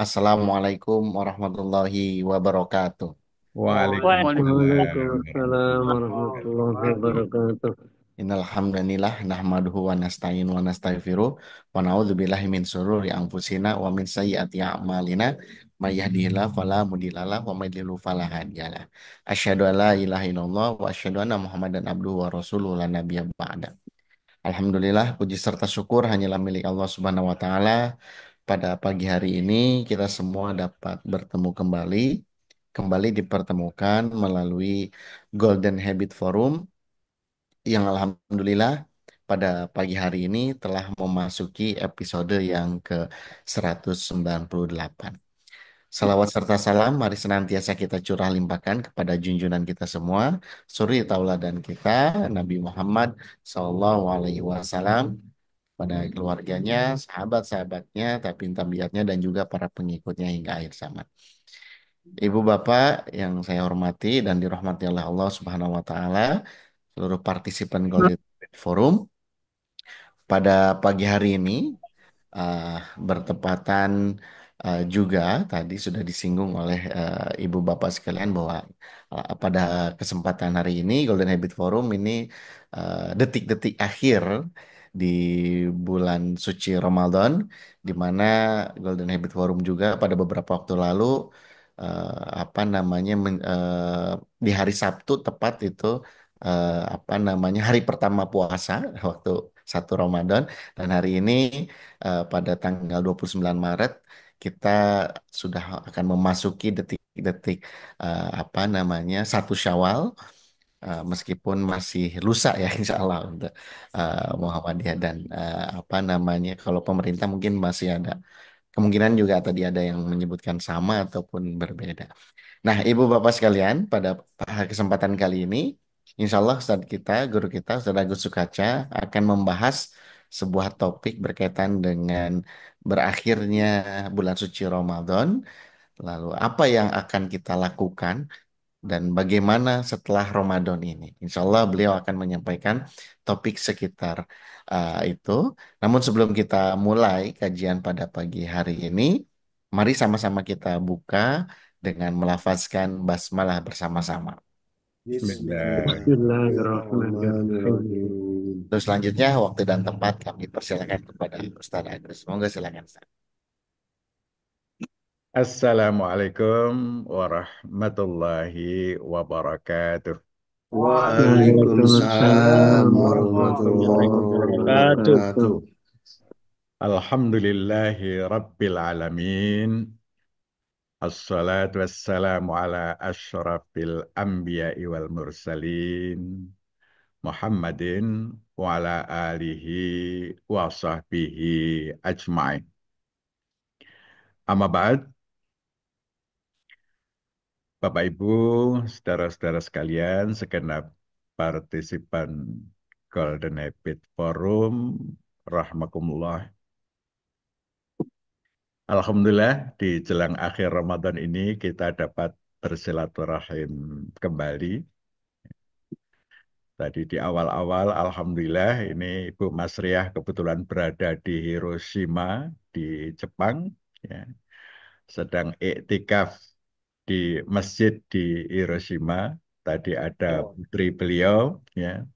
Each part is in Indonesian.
Assalamualaikum warahmatullahi wabarakatuh. Waalaikumsalam Waalaikumsalam warahmatullahi warahmatullahi wabarakatuh. wabarakatuh. Innal hamdanillah nahmaduhu wa nasta'in wa nastaghfiruh wa na'udzubillahi min syururi anfusina wa min sayyiati a'malina may yahdihillahu fala mudhillalah wa may yudhlil fala hadiyalah. Asyhadu an la ilaha illallah wa asyhadu anna Muhammadan abduhu wa rasuluhu la nabiyya ba'da. Alhamdulillah puji serta syukur hanyalah milik Allah Subhanahu wa taala. Pada pagi hari ini kita semua dapat bertemu kembali dipertemukan melalui Golden Habit Forum yang alhamdulillah pada pagi hari ini telah memasuki episode yang ke-198. Salawat serta salam mari senantiasa kita curah limpahkan kepada junjungan kita semua, suri tauladan kita, Nabi Muhammad SAW, pada keluarganya, sahabat-sahabatnya, tabiin-tabiatnya, dan juga para pengikutnya hingga akhir zaman. Ibu bapak yang saya hormati dan dirahmati oleh Allah Subhanahu wa taala, seluruh partisipan Golden Forum, pada pagi hari ini uh, bertepatan juga tadi sudah disinggung oleh ibu bapak sekalian bahwa pada kesempatan hari ini Golden Habit Forum ini detik-detik akhir di bulan suci Ramadan, di mana Golden Habit Forum juga pada beberapa waktu lalu apa namanya di hari Sabtu tepat itu apa namanya hari pertama puasa waktu 1 Ramadan, dan hari ini pada tanggal 29 Maret kita sudah akan memasuki detik-detik apa namanya 1 Syawal, meskipun masih lusa ya insya Allah untuk Muhammadiyah, dan apa namanya kalau pemerintah mungkin masih ada kemungkinan juga tadi ada yang menyebutkan sama ataupun berbeda. Nah, Ibu Bapak sekalian, pada kesempatan kali ini, insya Allah Ustadz kita, guru kita, Ustadz Agus Sukaca, akan membahas sebuah topik berkaitan dengan berakhirnya bulan suci Ramadan, lalu apa yang akan kita lakukan, dan bagaimana setelah Ramadan ini. Insya Allah beliau akan menyampaikan topik sekitar itu. Namun sebelum kita mulai kajian pada pagi hari ini, mari sama-sama kita buka dengan melafazkan basmalah bersama-sama. Bismillahirrahmanirrahim. Bismillahirrahmanirrahim. Terus selanjutnya waktu dan tempat kami persilakan kepada Ustaz Agus. Monggo silakan Ustaz. Assalamualaikum warahmatullahi wabarakatuh. Waalaikumsalam Waalaikumsalam warahmatullahi warahmatullahi wabarakatuh. wabarakatuh. Alhamdulillahi rabbil alamin. Assalatu wassalamu ala asyrafil anbiya'i wal mursalin. Muhammadin wa ala alihi wa sahbihi ajma'in. Amma ba'd, Bapak Ibu, saudara-saudara sekalian, segenap partisipan Golden Habit Forum, rahmakumullah. Alhamdulillah, di jelang akhir Ramadan ini kita dapat bersilaturahim kembali. Tadi di awal-awal, Alhamdulillah, ini Ibu Mas Riah kebetulan berada di Hiroshima, di Jepang, ya, sedang iktikaf di masjid di Hiroshima. Tadi ada putri beliau, ya,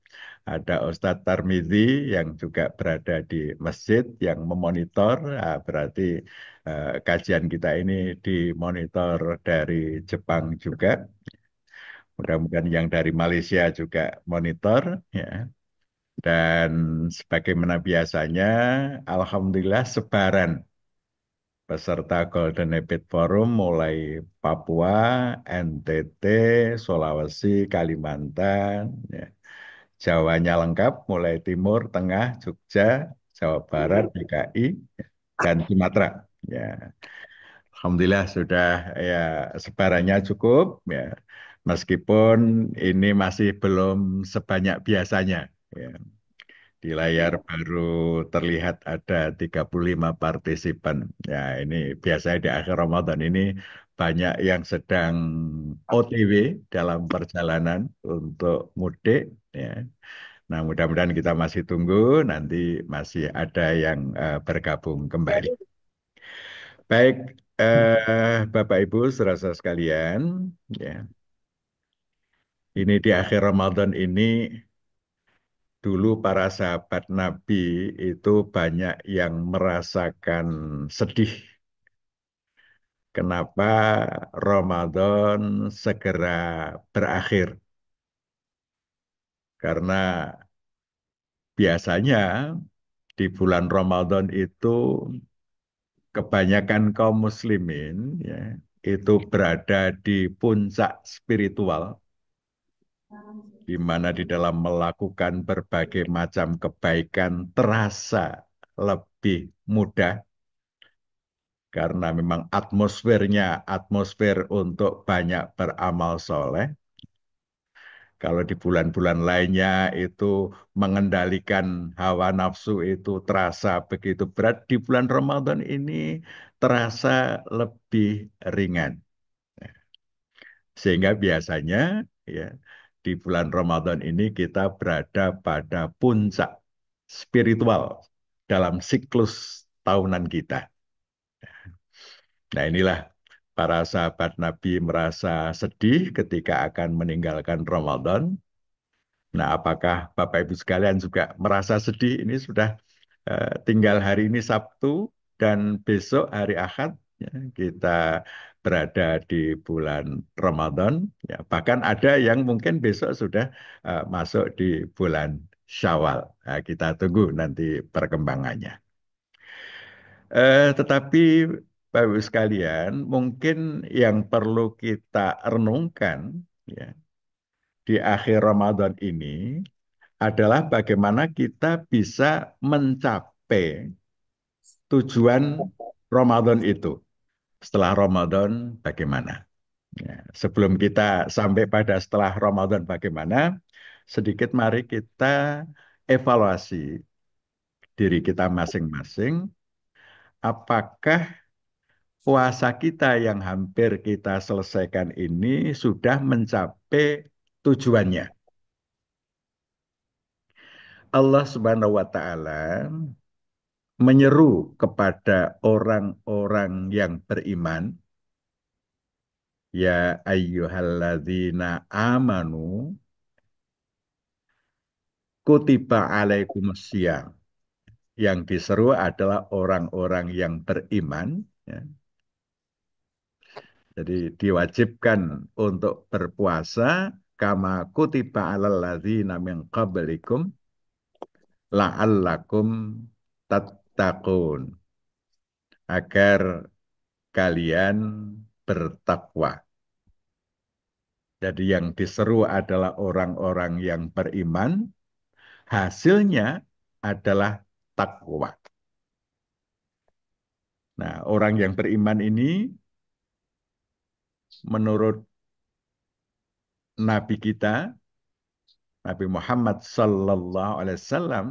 ada Ustadz Tarmizi yang juga berada di masjid yang memonitor. Nah, berarti kajian kita ini dimonitor dari Jepang juga. Mudah-mudahan yang dari Malaysia juga monitor, ya. Dan sebagaimana biasanya, Alhamdulillah sebaran peserta Golden Habit Forum mulai Papua, NTT, Sulawesi, Kalimantan, ya. Jawanya lengkap, mulai Timur, Tengah, Jogja, Jawa Barat, DKI, dan Sumatera. Ya, Alhamdulillah sudah ya sebarannya cukup, ya. Meskipun ini masih belum sebanyak biasanya. Ya. Di layar baru terlihat ada 35 partisipan. Ya, ini biasanya di akhir Ramadan ini banyak yang sedang OTW dalam perjalanan untuk mudik. Ya. Nah, mudah-mudahan kita masih tunggu, nanti masih ada yang bergabung kembali. Baik, Bapak Ibu, saudara sekalian, ya, ini di akhir Ramadan ini dulu para sahabat Nabi itu banyak yang merasakan sedih. Kenapa Ramadan segera berakhir? Karena biasanya di bulan Ramadan itu kebanyakan kaum muslimin ya, itu berada di puncak spiritual, di mana di dalam melakukan berbagai macam kebaikan terasa lebih mudah karena memang atmosfernya atmosfer untuk banyak beramal soleh. Kalau di bulan-bulan lainnya itu mengendalikan hawa nafsu itu terasa begitu berat, di bulan Ramadan ini terasa lebih ringan. Sehingga biasanya ya di bulan Ramadan ini kita berada pada puncak spiritual dalam siklus tahunan kita. Nah, inilah para sahabat Nabi merasa sedih ketika akan meninggalkan Ramadan. Nah, apakah Bapak Ibu sekalian juga merasa sedih? Ini sudah tinggal hari ini Sabtu dan besok hari Ahad ya, kita berada di bulan Ramadan. Ya, bahkan ada yang mungkin besok sudah masuk di bulan Syawal. Nah, kita tunggu nanti perkembangannya. Tetapi Bapak Ibu sekalian, mungkin yang perlu kita renungkan ya, di akhir Ramadan ini adalah bagaimana kita bisa mencapai tujuan Ramadan itu. Setelah Ramadan bagaimana? Ya, sebelum kita sampai pada setelah Ramadan bagaimana, sedikit mari kita evaluasi diri kita masing-masing. Apakah puasa kita yang hampir kita selesaikan ini sudah mencapai tujuannya? Allah Subhanahu wa Ta'ala menyeru kepada orang-orang yang beriman, ya ayyuhalladzina amanu kutiba alaikumusiyam. Yang diseru adalah orang-orang yang beriman, ya. Jadi diwajibkan untuk berpuasa kama kutiba alal ladzina min qablikum la'allakum tattaqun, agar kalian bertakwa. Jadi yang diseru adalah orang-orang yang beriman, hasilnya adalah takwa. Nah, orang yang beriman ini menurut Nabi kita, Nabi Muhammad Sallallahu Alaihi Wasallam,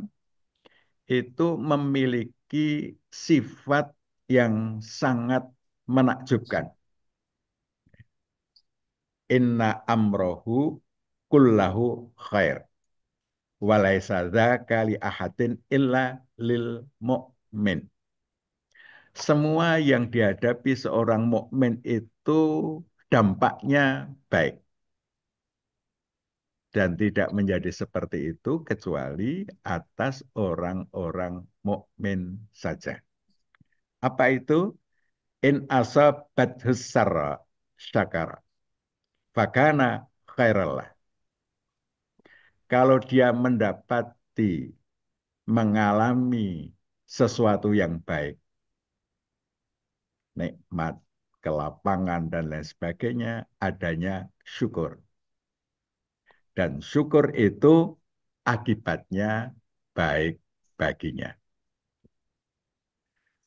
itu memiliki sifat yang sangat menakjubkan. Inna amrohu kullahu khair. Walaisa dzaka li ahadin illa lil mu'min. Semua yang dihadapi seorang mukmin itu dampaknya baik dan tidak menjadi seperti itu kecuali atas orang-orang mukmin saja. Apa itu? In asabathus sarra syakara fakana khairallah. Kalau dia mendapati mengalami sesuatu yang baik, nikmat, kelapangan, dan lain sebagainya, adanya syukur. Dan syukur itu akibatnya baik baginya.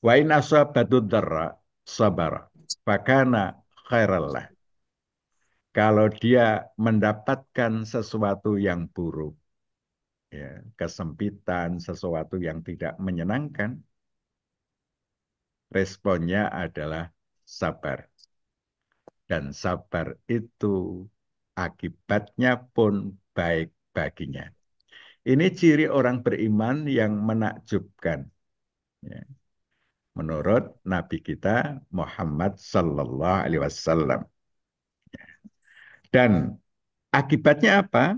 Wa in asabatu dharra sabara fakana khairallah. Kalau dia mendapatkan sesuatu yang buruk, ya, kesempitan, sesuatu yang tidak menyenangkan, responnya adalah sabar. Dan sabar itu akibatnya pun baik baginya. Ini ciri orang beriman yang menakjubkan. Ya. menurut Nabi kita Muhammad Sallallahu Alaihi Wasallam. Dan akibatnya apa?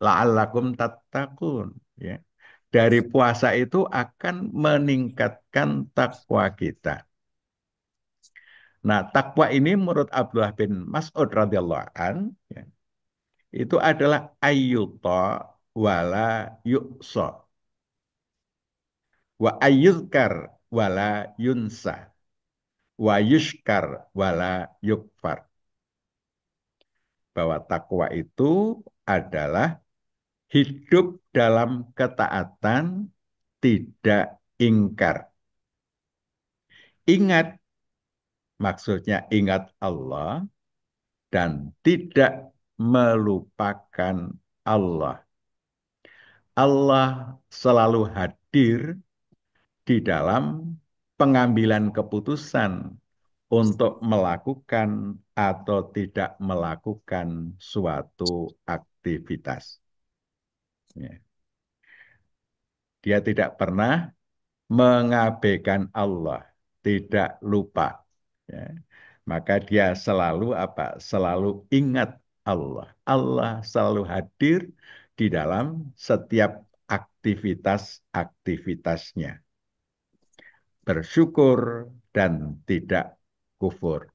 La'allakum tattaqun. Ya. Dari puasa itu akan meningkatkan takwa kita. Nah, takwa ini menurut Abdullah bin Mas'ud radhiyallahu an, ya, itu adalah ayyuta wala yu'sa wa ayyuzkar wala yunsa wa yushkar wala yukfar. Bahwa takwa itu adalah hidup dalam ketaatan, tidak ingkar. Ingat, maksudnya ingat Allah dan tidak melupakan Allah. Allah selalu hadir di dalam pengambilan keputusan untuk melakukan atau tidak melakukan suatu aktivitas. Ya. Dia tidak pernah mengabaikan Allah, tidak lupa. Ya. Maka dia selalu apa? Selalu ingat Allah. Allah selalu hadir di dalam setiap aktivitas-aktivitasnya. Bersyukur dan tidak kufur.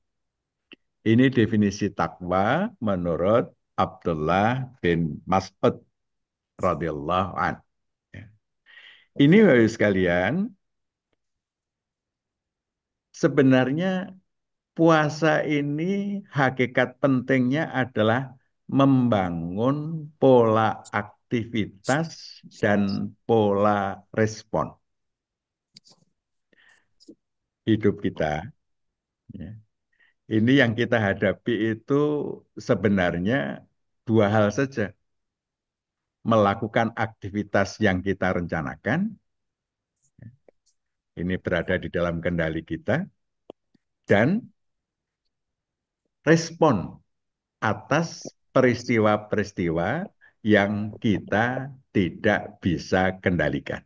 Ini definisi takwa menurut Abdullah bin Mas'ud radhiyallahu an. Ya. Ini Bapak sekalian, sebenarnya puasa ini hakikat pentingnya adalah membangun pola aktivitas dan pola respon hidup kita. Ya. Ini yang kita hadapi itu sebenarnya dua hal saja. Melakukan aktivitas yang kita rencanakan, ini berada di dalam kendali kita, dan respon atas peristiwa-peristiwa yang kita tidak bisa kendalikan.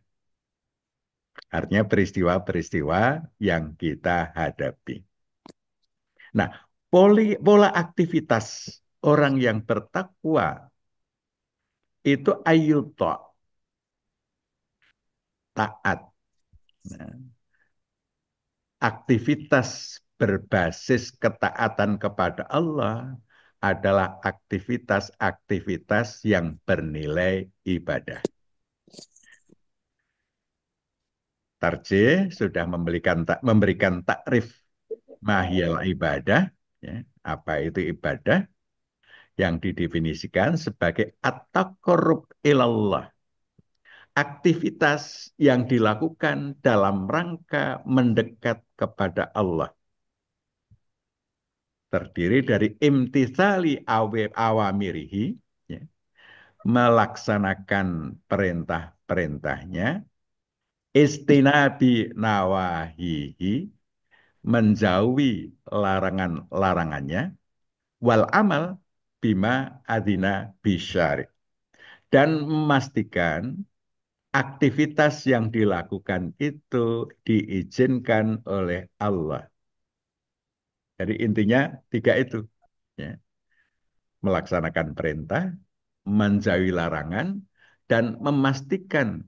Artinya peristiwa-peristiwa yang kita hadapi. Nah, pola aktivitas orang yang bertakwa itu ayyuta, taat. Nah, aktivitas berbasis ketaatan kepada Allah adalah aktivitas-aktivitas yang bernilai ibadah. Tarjih sudah memberikan takrif mahiyal ibadah, ya, apa itu ibadah, yang didefinisikan sebagai at-taqarrub ilallah, aktivitas yang dilakukan dalam rangka mendekat kepada Allah. Terdiri dari imtithali awamirihi, ya, melaksanakan perintah-perintahnya, istinabi nawahihi, menjauhi larangan-larangannya, wal amal bima adina bisyari, dan memastikan aktivitas yang dilakukan itu diizinkan oleh Allah. Jadi intinya tiga itu. Ya. Melaksanakan perintah, menjauhi larangan, dan memastikan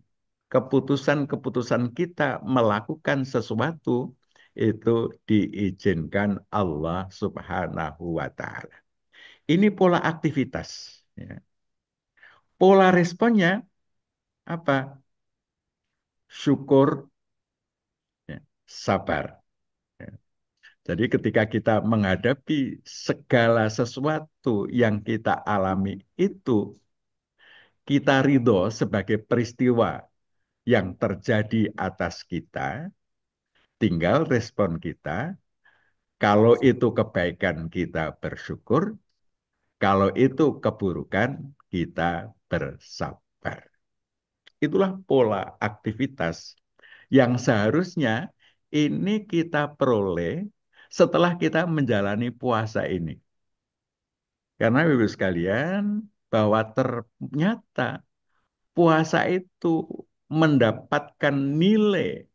keputusan-keputusan kita melakukan sesuatu itu diizinkan Allah Subhanahu wa Ta'ala. Ini pola aktivitas. Ya. Pola responnya apa? Syukur, ya, sabar. Ya. Jadi ketika kita menghadapi segala sesuatu yang kita alami itu, kita ridho sebagai peristiwa yang terjadi atas kita, tinggal respon kita. Kalau itu kebaikan, kita bersyukur. Kalau itu keburukan, kita bersabar. Itulah pola aktivitas yang seharusnya ini kita peroleh setelah kita menjalani puasa ini. Karena Ibu sekalian, bahwa ternyata puasa itu mendapatkan nilai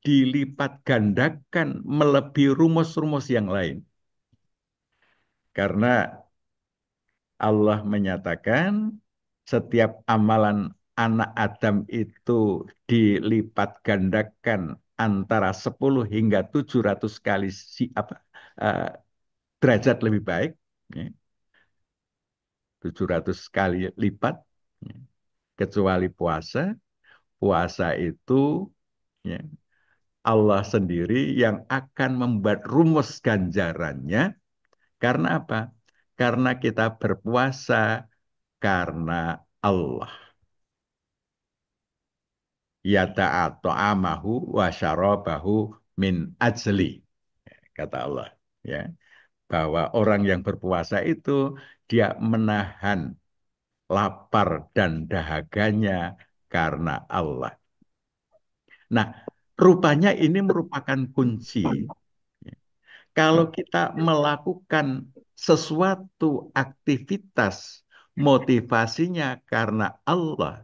dilipat gandakan melebihi rumus-rumus yang lain. Karena Allah menyatakan setiap amalan anak Adam itu dilipat gandakan antara 10 hingga 700 kali eh, derajat lebih baik, ya, 700 kali lipat, ya, kecuali puasa. Puasa itu, ya, Allah sendiri yang akan membuat rumus ganjarannya. Karena apa? Karena kita berpuasa karena Allah. Yada'a ta'amahu wa syarabahu min ajli, kata Allah. Ya, bahwa orang yang berpuasa itu dia menahan lapar dan dahaganya karena Allah. Nah, rupanya ini merupakan kunci. Kalau kita melakukan sesuatu aktivitas motivasinya karena Allah,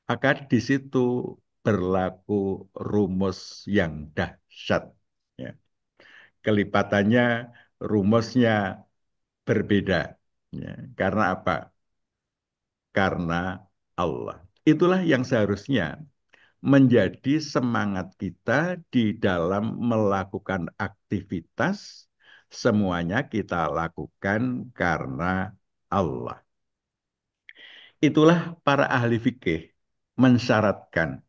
maka di situ berlaku rumus yang dahsyat. Ya. Kelipatannya, rumusnya berbeda. Ya. Karena apa? Karena Allah. Itulah yang seharusnya menjadi semangat kita di dalam melakukan aktivitas. Semuanya kita lakukan karena Allah. Itulah para ahli fikih mensyaratkan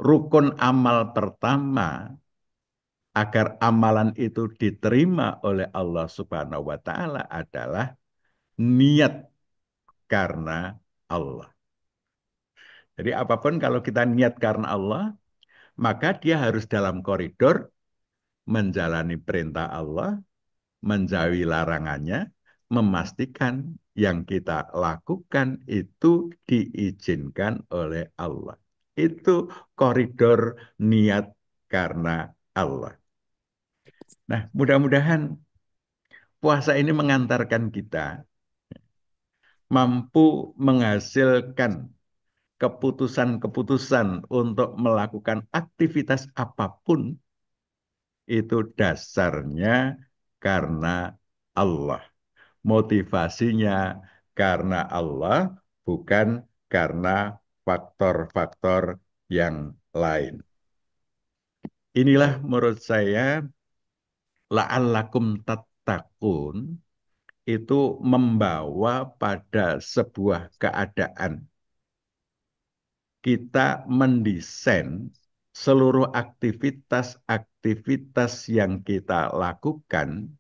rukun amal pertama agar amalan itu diterima oleh Allah Subhanahu wa taala adalah niat karena Allah. Jadi apapun kalau kita niat karena Allah, maka dia harus dalam koridor menjalani perintah Allah, menjauhi larangannya, memastikan yang kita lakukan itu diizinkan oleh Allah. Itu koridor niat karena Allah. Nah, mudah-mudahan puasa ini mengantarkan kita mampu menghasilkan keputusan-keputusan untuk melakukan aktivitas apapun itu dasarnya karena Allah. Motivasinya karena Allah, bukan karena faktor-faktor yang lain. Inilah menurut saya la'allakum tattaqun itu membawa pada sebuah keadaan kita mendesain seluruh aktivitas-aktivitas yang kita lakukan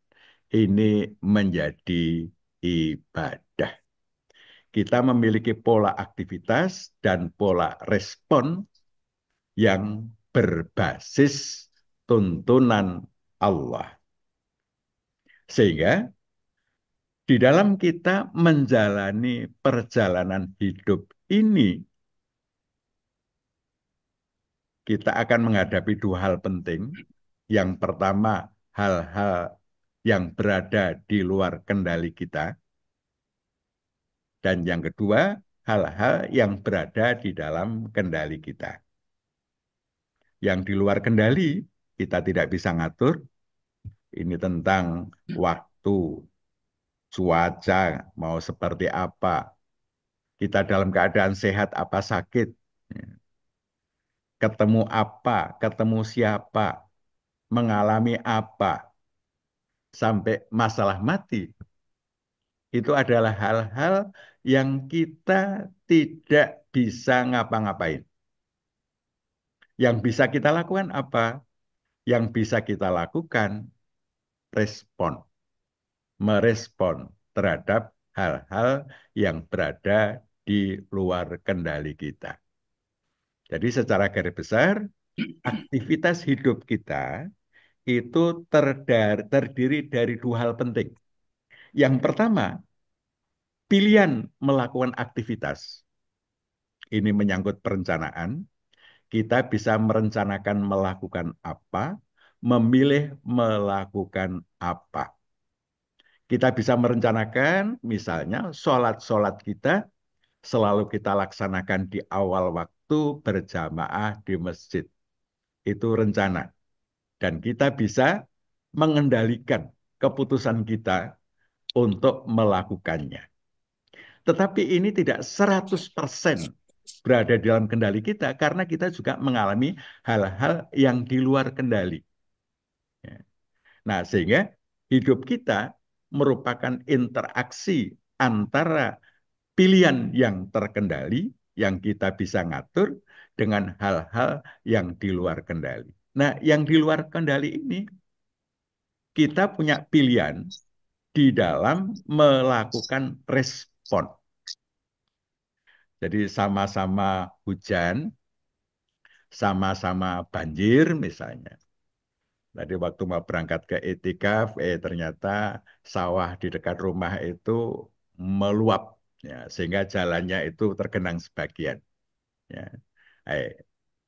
ini menjadi ibadah. Kita memiliki pola aktivitas dan pola respon yang berbasis tuntunan Allah. Sehingga di dalam kita menjalani perjalanan hidup ini, kita akan menghadapi dua hal penting. Yang pertama, hal-hal yang berada di luar kendali kita. Dan yang kedua, hal-hal yang berada di dalam kendali kita. Yang di luar kendali, kita tidak bisa ngatur. Ini tentang waktu, cuaca, mau seperti apa. Kita dalam keadaan sehat apa sakit. Ketemu apa, ketemu siapa, mengalami apa, sampai masalah mati. Itu adalah hal-hal yang kita tidak bisa ngapa-ngapain. Yang bisa kita lakukan apa? Yang bisa kita lakukan respon, merespon terhadap hal-hal yang berada di luar kendali kita. Jadi secara garis besar, aktivitas hidup kita itu terdiri dari dua hal penting. Yang pertama, pilihan melakukan aktivitas. Ini menyangkut perencanaan. Kita bisa merencanakan melakukan apa, memilih melakukan apa. Kita bisa merencanakan, misalnya, sholat-sholat kita selalu kita laksanakan di awal waktu berjamaah di masjid. itu rencana. Dan kita bisa mengendalikan keputusan kita untuk melakukannya. Tetapi ini tidak 100% berada di dalam kendali kita karena kita juga mengalami hal-hal yang di luar kendali. Ya. Nah, sehingga hidup kita merupakan interaksi antara pilihan yang terkendali, yang kita bisa ngatur, dengan hal-hal yang di luar kendali. Nah, yang di luar kendali ini, kita punya pilihan di dalam melakukan respon. Jadi sama-sama hujan, sama-sama banjir misalnya. Tadi waktu mau berangkat ke Etikaf, ternyata sawah di dekat rumah itu meluap, ya, sehingga jalannya itu tergenang sebagian. Ya. Eh,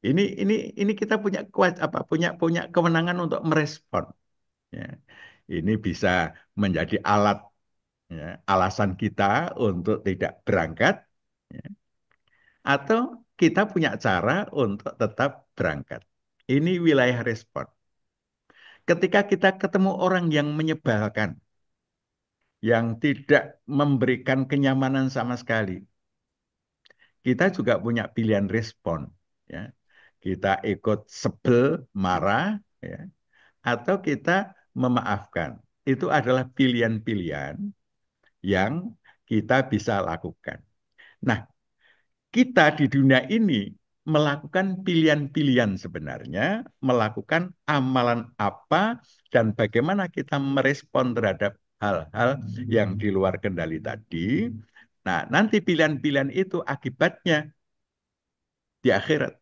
ini kita punya kuat apa punya kewenangan untuk merespon. Ya. Ini bisa menjadi alat, ya, alasan kita untuk tidak berangkat, ya. Atau kita punya cara untuk tetap berangkat. Ini wilayah respon. Ketika kita ketemu orang yang menyebalkan, yang tidak memberikan kenyamanan sama sekali, kita juga punya pilihan respon. Ya. Kita ikut sebel, marah, ya, atau kita memaafkan. Itu adalah pilihan-pilihan yang kita bisa lakukan. Nah, kita di dunia ini melakukan pilihan-pilihan sebenarnya, melakukan amalan apa, dan bagaimana kita merespon terhadap hal-hal yang di luar kendali tadi. Nah, nanti pilihan-pilihan itu akibatnya di akhirat.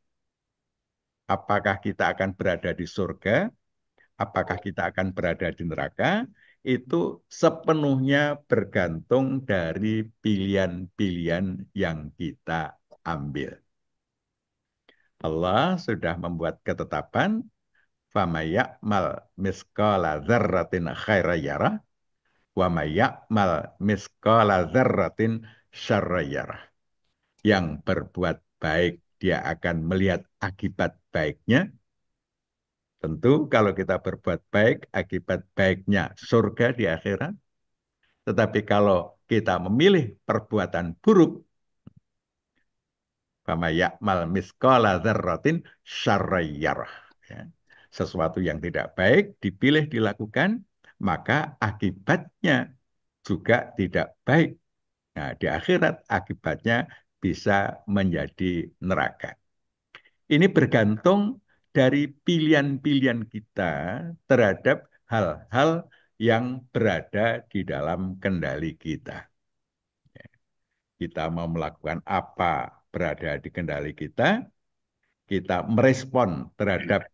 Apakah kita akan berada di surga, apakah kita akan berada di neraka, itu sepenuhnya bergantung dari pilihan-pilihan yang kita ambil. Allah sudah membuat ketetapan, فَمَن يَعْمَلْ مِثْقَالَ ذَرَّةٍ خَيْرًا يَرَهُ وَمَن يَعْمَلْ مِثْقَالَ ذَرَّةٍ شَرًّا يَرَهُ. Yang berbuat baik, dia akan melihat akibat baiknya. Tentu kalau kita berbuat baik, akibat baiknya surga di akhirat. Tetapi kalau kita memilih perbuatan buruk, fama ya'mal misqala dzarratin syarrayyarah. Ya. Sesuatu yang tidak baik dipilih dilakukan, maka akibatnya juga tidak baik. Nah, di akhirat akibatnya bisa menjadi neraka. Ini bergantung dari pilihan-pilihan kita terhadap hal-hal yang berada di dalam kendali kita. Kita mau melakukan apa berada di kendali kita merespon terhadap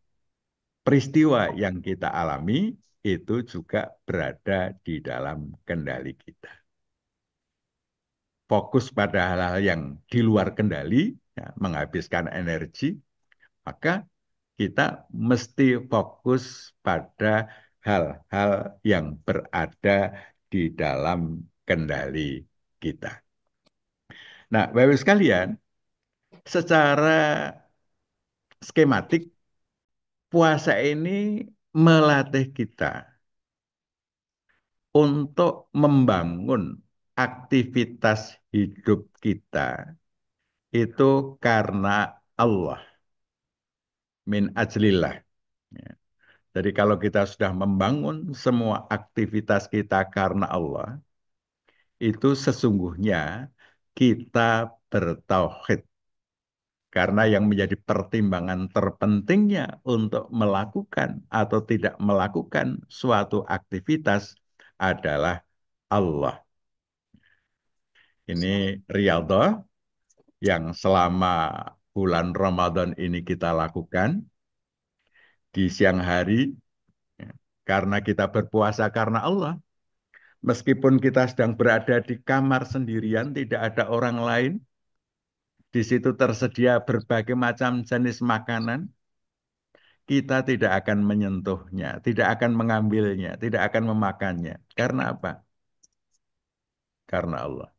peristiwa yang kita alami, itu juga berada di dalam kendali kita. Fokus pada hal-hal yang di luar kendali, ya, menghabiskan energi, maka kita mesti fokus pada hal-hal yang berada di dalam kendali kita. Nah, Bapak sekalian, secara skematik, puasa ini melatih kita untuk membangun aktivitas hidup kita itu karena Allah, min ajlillah. Ya. Jadi kalau kita sudah membangun semua aktivitas kita karena Allah, itu sesungguhnya kita bertauhid. Karena yang menjadi pertimbangan terpentingnya untuk melakukan atau tidak melakukan suatu aktivitas adalah Allah. Ini riyadhah yang selama bulan Ramadan ini kita lakukan di siang hari, ya, karena kita berpuasa karena Allah. Meskipun kita sedang berada di kamar sendirian, tidak ada orang lain, di situ tersedia berbagai macam jenis makanan, kita tidak akan menyentuhnya, tidak akan mengambilnya, tidak akan memakannya. Karena apa? Karena Allah.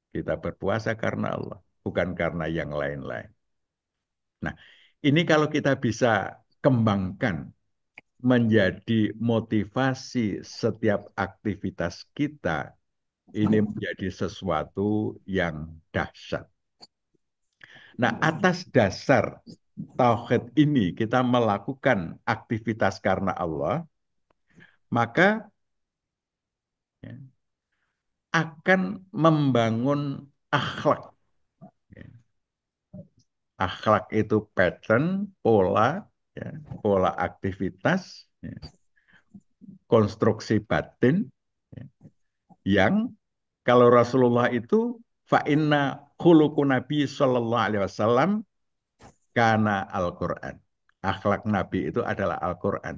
Kita berpuasa karena Allah, bukan karena yang lain-lain. Nah, ini kalau kita bisa kembangkan menjadi motivasi setiap aktivitas kita, ini menjadi sesuatu yang dahsyat. Nah, atas dasar tauhid ini kita melakukan aktivitas karena Allah, maka ya, akan membangun akhlak. Ya. Akhlak itu pattern, pola, ya, pola aktivitas, ya, konstruksi batin, ya, yang kalau Rasulullah itu fa inna khuluqun Nabi sallallahu alaihi wasallam kana Al-Qur'an. Akhlak Nabi itu adalah Al-Qur'an.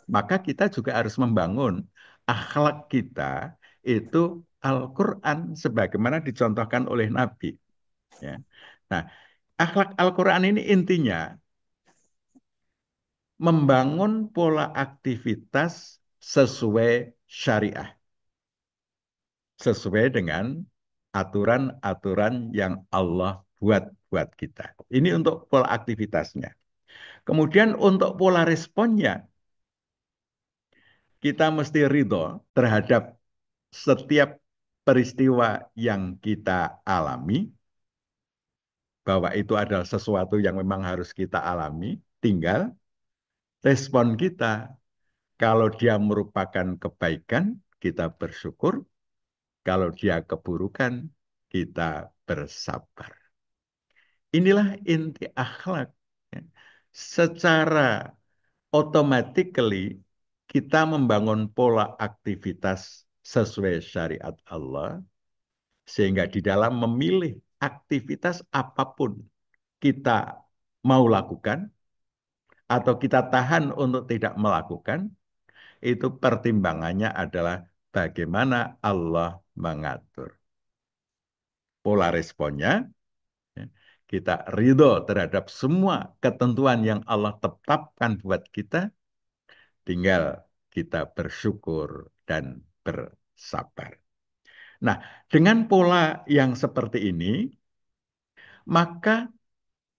Maka kita juga harus membangun akhlak kita itu Al-Quran sebagaimana dicontohkan oleh Nabi. Ya. Nah, akhlak Al-Quran ini intinya membangun pola aktivitas sesuai syariah, sesuai dengan aturan-aturan yang Allah buat kita. Ini untuk pola aktivitasnya. Kemudian untuk pola responnya, kita mesti ridho terhadap setiap peristiwa yang kita alami, bahwa itu adalah sesuatu yang memang harus kita alami, tinggal respon kita. Kalau dia merupakan kebaikan, kita bersyukur. Kalau dia keburukan, kita bersabar. Inilah inti akhlak. Secara automatically, kita membangun pola aktivitas sesuai syariat Allah, sehingga di dalam memilih aktivitas apapun kita mau lakukan atau kita tahan untuk tidak melakukan, itu pertimbangannya adalah bagaimana Allah mengatur. Pola responnya, ya, kita ridho terhadap semua ketentuan yang Allah tetapkan buat kita, tinggal kita bersyukur dan bersabar. Nah, dengan pola yang seperti ini, maka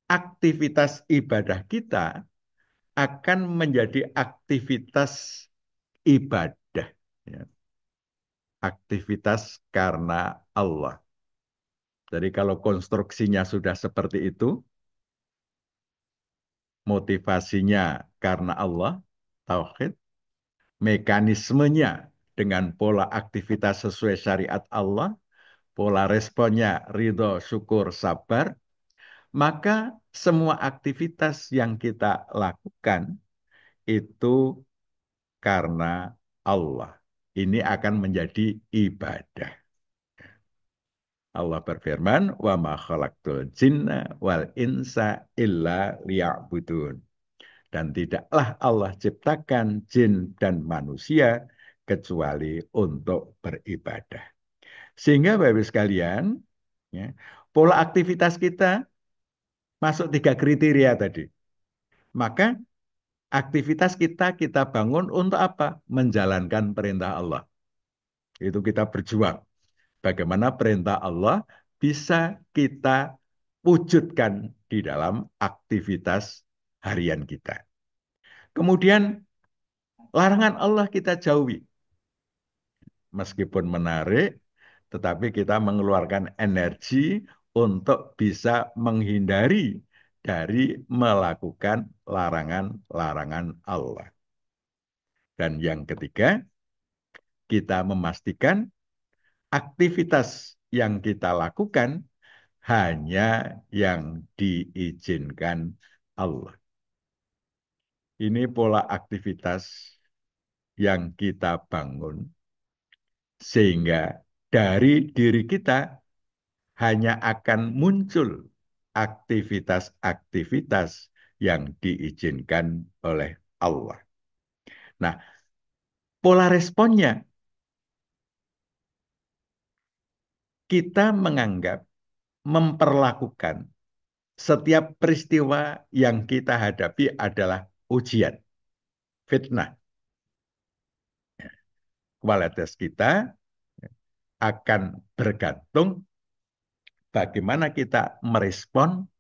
aktivitas ibadah kita akan menjadi aktivitas ibadah. Ya. Aktivitas karena Allah. Jadi kalau konstruksinya sudah seperti itu, motivasinya karena Allah, tauhid, mekanismenya dengan pola aktivitas sesuai syariat Allah, pola responnya ridho, syukur, sabar, maka semua aktivitas yang kita lakukan itu karena Allah. Ini akan menjadi ibadah. Allah berfirman, "Wa ma khalaqtul jinna wal insa illa liya'budun." Dan tidaklah Allah ciptakan jin dan manusia kecuali untuk beribadah. Sehingga Bapak Ibu sekalian, ya, pola aktivitas kita masuk 3 kriteria tadi. Maka aktivitas kita bangun untuk apa? Menjalankan perintah Allah. Itu kita berjuang. Bagaimana perintah Allah bisa kita wujudkan di dalam aktivitas harian kita. Kemudian larangan Allah kita jauhi. Meskipun menarik, tetapi kita mengeluarkan energi untuk bisa menghindari dari melakukan larangan-larangan Allah. Dan yang ketiga, kita memastikan aktivitas yang kita lakukan hanya yang diizinkan Allah. Ini pola aktivitas yang kita bangun, sehingga dari diri kita hanya akan muncul aktivitas-aktivitas yang diizinkan oleh Allah. Nah, pola responnya, kita menganggap, memperlakukan setiap peristiwa yang kita hadapi adalah ujian, fitnah. Kualitas kita akan bergantung bagaimana kita merespon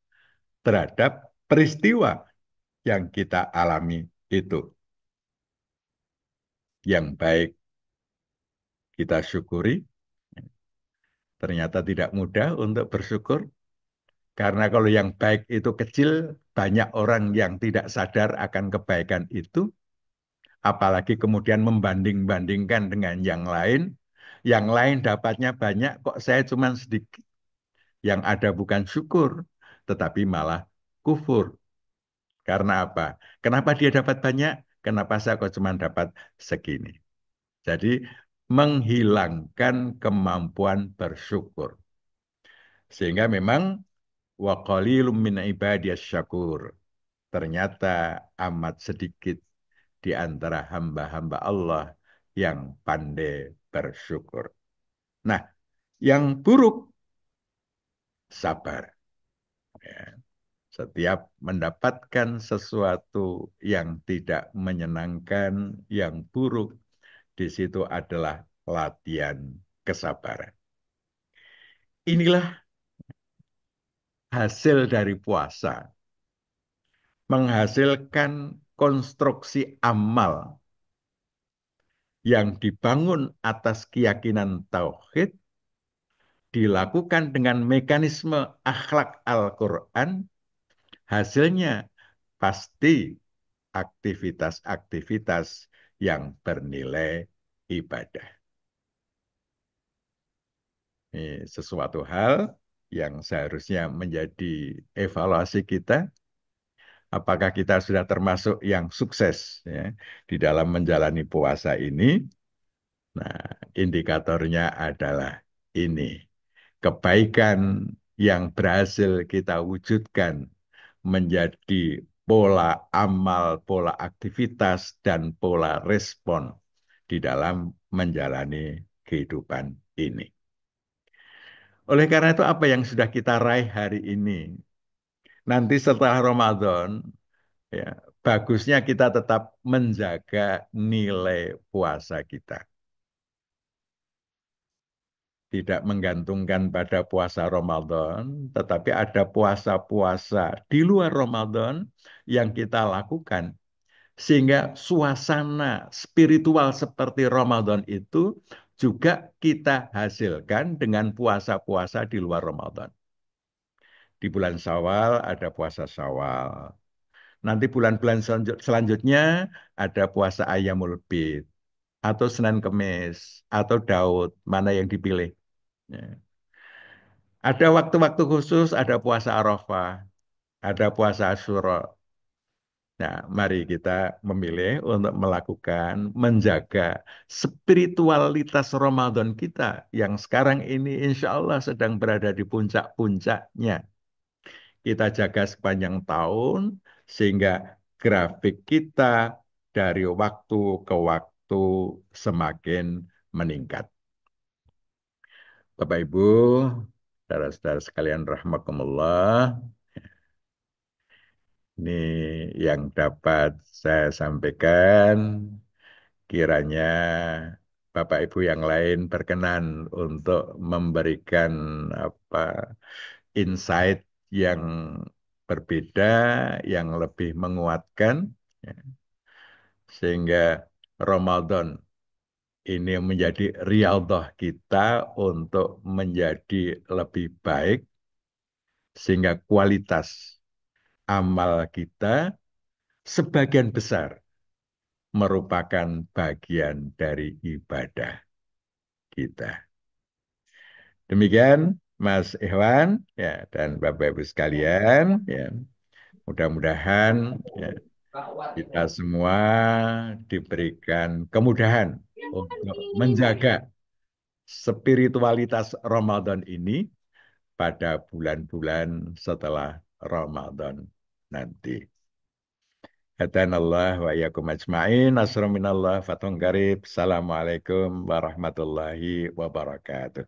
terhadap peristiwa yang kita alami itu. Yang baik kita syukuri, ternyata tidak mudah untuk bersyukur, karena kalau yang baik itu kecil, banyak orang yang tidak sadar akan kebaikan itu, apalagi kemudian membanding-bandingkan dengan yang lain dapatnya banyak, kok saya cuma sedikit. Yang ada bukan syukur, tetapi malah kufur. Karena apa? Kenapa dia dapat banyak? Kenapa saya kok cuma dapat segini? Jadi menghilangkan kemampuan bersyukur. Sehingga memang wa qalilum min ibadiyas syakur. Ternyata amat sedikit di antara hamba-hamba Allah yang pandai bersyukur. Nah, yang buruk sabar. Ya. Setiap mendapatkan sesuatu yang tidak menyenangkan, yang buruk, di situ adalah latihan kesabaran. Inilah hasil dari puasa, menghasilkan konstruksi amal yang dibangun atas keyakinan tauhid, dilakukan dengan mekanisme akhlak Al-Quran, hasilnya pasti aktivitas-aktivitas yang bernilai ibadah. Ini sesuatu hal yang seharusnya menjadi evaluasi kita. Apakah kita sudah termasuk yang sukses ya, di dalam menjalani puasa ini? Nah, indikatornya adalah ini. Kebaikan yang berhasil kita wujudkan menjadi pola amal, pola aktivitas, dan pola respon di dalam menjalani kehidupan ini. Oleh karena itu, apa yang sudah kita raih hari ini, nanti setelah Ramadan, ya, bagusnya kita tetap menjaga nilai puasa kita. Tidak menggantungkan pada puasa Ramadan, tetapi ada puasa-puasa di luar Ramadan yang kita lakukan. Sehingga suasana spiritual seperti Ramadan itu juga kita hasilkan dengan puasa-puasa di luar Ramadan. Di bulan Syawal ada puasa Syawal. Nanti bulan-bulan selanjutnya ada puasa Ayyamul Bid atau Senin Kemis atau Daud, mana yang dipilih. Ya. Ada waktu-waktu khusus, ada puasa Arafah, ada puasa Asyura. Nah, mari kita memilih untuk melakukan, menjaga spiritualitas Ramadan kita yang sekarang ini insya Allah sedang berada di puncak-puncaknya. Kita jaga sepanjang tahun sehingga grafik kita dari waktu ke waktu semakin meningkat. Bapak Ibu, saudara-saudara sekalian rahimakumullah, ini yang dapat saya sampaikan. Kiranya Bapak Ibu yang lain berkenan untuk memberikan apa insight yang berbeda, yang lebih menguatkan, ya, sehingga Ramadan ini menjadi riyadhah kita untuk menjadi lebih baik, sehingga kualitas amal kita sebagian besar merupakan bagian dari ibadah kita. Demikian Mas Ikhwan ya dan Bapak Ibu sekalian ya. Mudah-mudahan ya, kita semua diberikan kemudahan untuk menjaga spiritualitas Ramadan ini pada bulan-bulan setelah Ramadan nanti. Hadanallah wa iyyakum ajma'in. Asra minallah fathun qarib. Assalamualaikum warahmatullahi wabarakatuh.